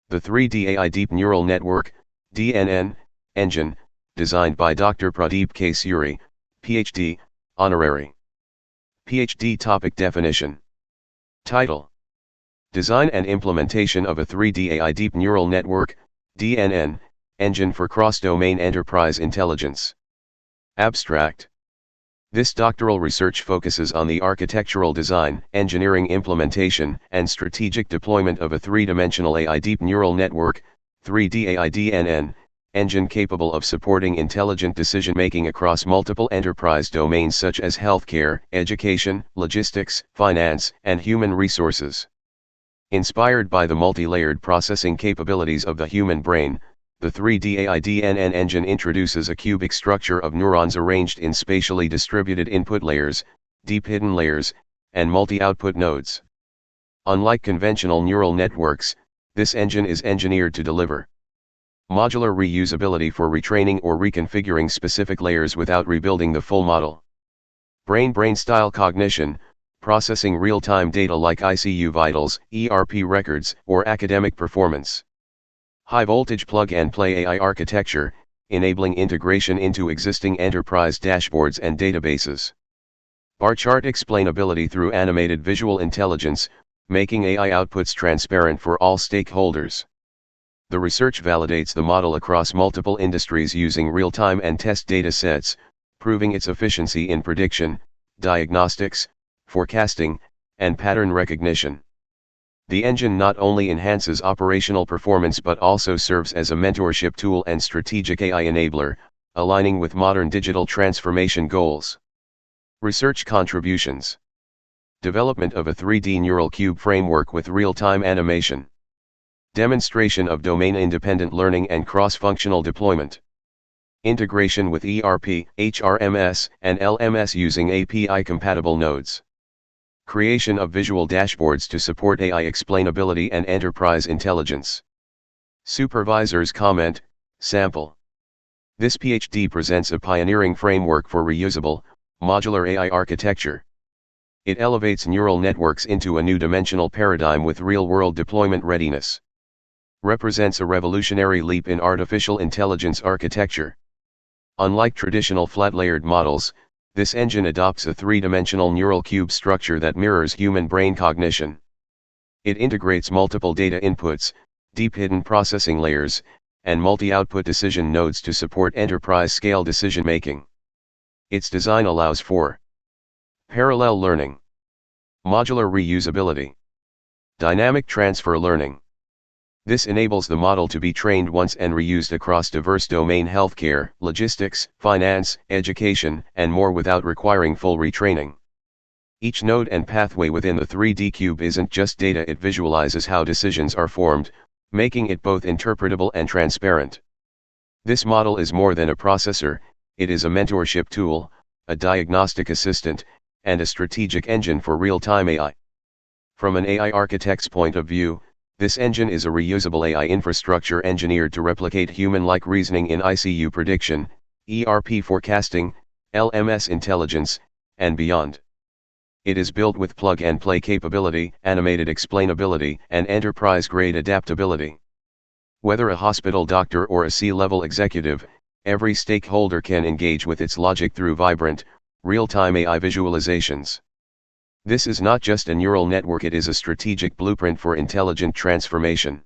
The 3D AI Deep Neural Network, DNN, engine, designed by Dr. Pradeep K. Suri, PhD, Honorary. PhD topic definition. Title: Design and implementation of a 3D AI Deep Neural Network, DNN, engine for cross-domain enterprise intelligence. Abstract. This doctoral research focuses on the architectural design, engineering implementation, and strategic deployment of a three-dimensional AI Deep Neural Network, 3D AI DNN, engine capable of supporting intelligent decision-making across multiple enterprise domains such as healthcare, education, logistics, finance, and human resources. Inspired by the multi-layered processing capabilities of the human brain, the 3D AI DNN engine introduces a cubic structure of neurons arranged in spatially distributed input layers, deep hidden layers, and multi-output nodes. Unlike conventional neural networks, this engine is engineered to deliver modular reusability for retraining or reconfiguring specific layers without rebuilding the full model. Brain-brain style cognition, processing real-time data like ICU vitals, ERP records, or academic performance. High-voltage plug-and-play AI architecture, enabling integration into existing enterprise dashboards and databases. Bar chart explainability through animated visual intelligence, making AI outputs transparent for all stakeholders. The research validates the model across multiple industries using real-time and test data sets, proving its efficiency in prediction, diagnostics, forecasting, and pattern recognition. The engine not only enhances operational performance but also serves as a mentorship tool and strategic AI enabler, aligning with modern digital transformation goals. Research contributions. Development of a 3D neural cube framework with real-time animation. Demonstration of domain-independent learning and cross-functional deployment. Integration with ERP, HRMS, and LMS using API-compatible nodes. Creation of visual dashboards to support AI explainability and enterprise intelligence. Supervisor's comment, sample. This PhD presents a pioneering framework for reusable, modular AI architecture. It elevates neural networks into a new dimensional paradigm with real-world deployment readiness. Represents a revolutionary leap in artificial intelligence architecture. Unlike traditional flat-layered models, this engine adopts a three-dimensional neural cube structure that mirrors human brain cognition. It integrates multiple data inputs, deep hidden processing layers, and multi-output decision nodes to support enterprise-scale decision-making. Its design allows for parallel learning, modular reusability, dynamic transfer learning. This enables the model to be trained once and reused across diverse domain healthcare, logistics, finance, education, and more without requiring full retraining. Each node and pathway within the 3D cube isn't just data, it visualizes how decisions are formed, making it both interpretable and transparent. This model is more than a processor, it is a mentorship tool, a diagnostic assistant, and a strategic engine for real-time AI. From an AI architect's point of view, this engine is a reusable AI infrastructure engineered to replicate human-like reasoning in ICU prediction, ERP forecasting, LMS intelligence, and beyond. It is built with plug-and-play capability, animated explainability, and enterprise-grade adaptability. Whether a hospital doctor or a C-level executive, every stakeholder can engage with its logic through vibrant, real-time AI visualizations. This is not just a neural network, it is a strategic blueprint for intelligent transformation.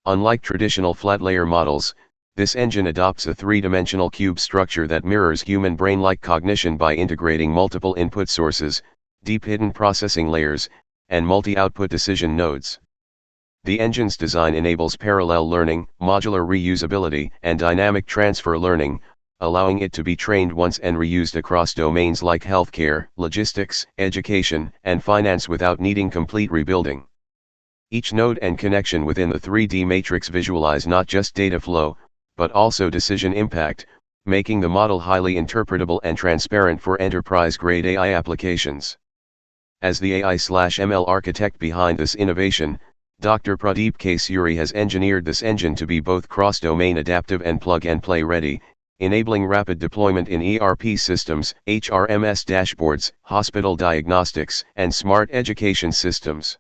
Unlike traditional flat-layer models, this engine adopts a three-dimensional cube structure that mirrors human brain-like cognition by integrating multiple input sources, deep hidden processing layers, and multi-output decision nodes. The engine's design enables parallel learning, modular reusability, and dynamic transfer learning, allowing it to be trained once and reused across domains like healthcare, logistics, education, and finance without needing complete rebuilding. Each node and connection within the 3D matrix visualize not just data flow, but also decision impact, making the model highly interpretable and transparent for enterprise-grade AI applications. As the AI/ML architect behind this innovation, Dr. Pradeep K. Suri has engineered this engine to be both cross-domain adaptive and plug-and-play ready, enabling rapid deployment in ERP systems, HRMS dashboards, hospital diagnostics, and smart education systems.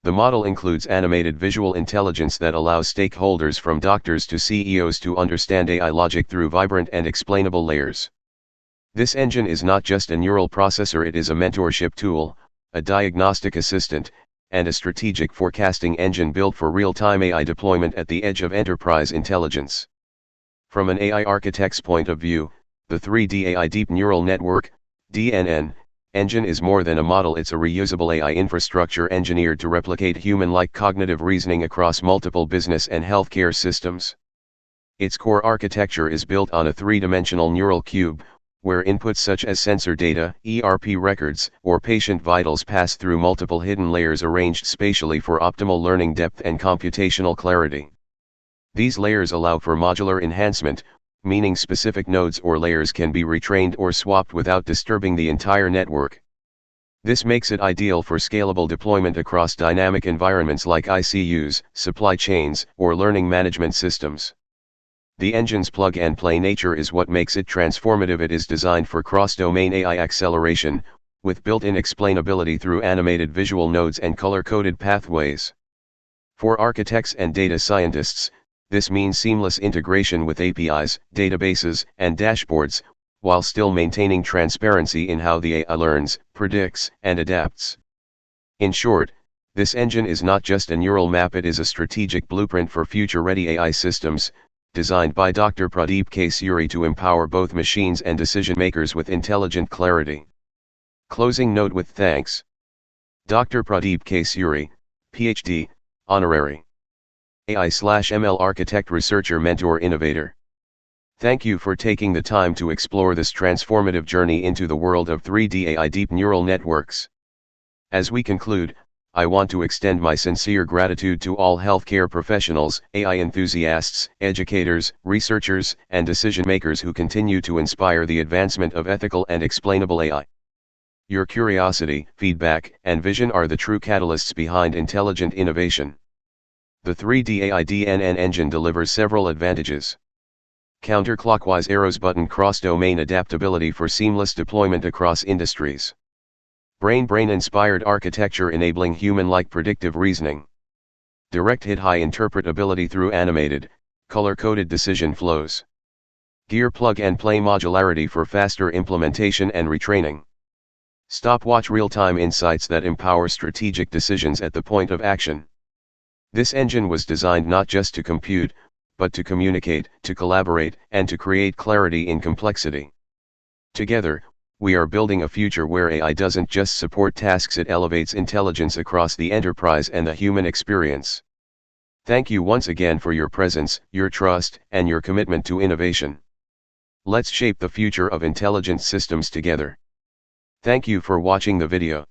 The model includes animated visual intelligence that allows stakeholders from doctors to CEOs to understand AI logic through vibrant and explainable layers. This engine is not just a neural processor, it is a mentorship tool, a diagnostic assistant, and a strategic forecasting engine built for real-time AI deployment at the edge of enterprise intelligence. From an AI architect's point of view, the 3D AI Deep Neural Network, DNN, engine is more than a model, it's a reusable AI infrastructure engineered to replicate human-like cognitive reasoning across multiple business and healthcare systems. Its core architecture is built on a three-dimensional neural cube, where inputs such as sensor data, ERP records, or patient vitals pass through multiple hidden layers arranged spatially for optimal learning depth and computational clarity. These layers allow for modular enhancement, meaning specific nodes or layers can be retrained or swapped without disturbing the entire network. This makes it ideal for scalable deployment across dynamic environments like ICUs, supply chains, or learning management systems. The engine's plug-and-play nature is what makes it transformative. It is designed for cross-domain AI acceleration, with built-in explainability through animated visual nodes and color-coded pathways. For architects and data scientists, this means seamless integration with APIs, databases, and dashboards, while still maintaining transparency in how the AI learns, predicts, and adapts. In short, this engine is not just a neural map, it is a strategic blueprint for future-ready AI systems, designed by Dr. Pradeep K. Suri to empower both machines and decision-makers with intelligent clarity. Closing note with thanks. Dr. Pradeep K. Suri, PhD, Honorary. AI/ML architect, researcher, mentor, innovator. Thank you for taking the time to explore this transformative journey into the world of 3D AI deep neural networks. As we conclude, I want to extend my sincere gratitude to all healthcare professionals, AI enthusiasts, educators, researchers, and decision-makers who continue to inspire the advancement of ethical and explainable AI. Your curiosity, feedback, and vision are the true catalysts behind intelligent innovation. The 3D AI DNN engine delivers several advantages. Counterclockwise arrows button cross-domain adaptability for seamless deployment across industries. Brain-brain inspired architecture enabling human-like predictive reasoning. Direct hit high interpretability through animated, color-coded decision flows. Gear plug-and-play modularity for faster implementation and retraining. Stopwatch real-time insights that empower strategic decisions at the point of action. This engine was designed not just to compute, but to communicate, to collaborate, and to create clarity in complexity. Together, we are building a future where AI doesn't just support tasks, it elevates intelligence across the enterprise and the human experience. Thank you once again for your presence, your trust, and your commitment to innovation. Let's shape the future of intelligent systems together. Thank you for watching the video.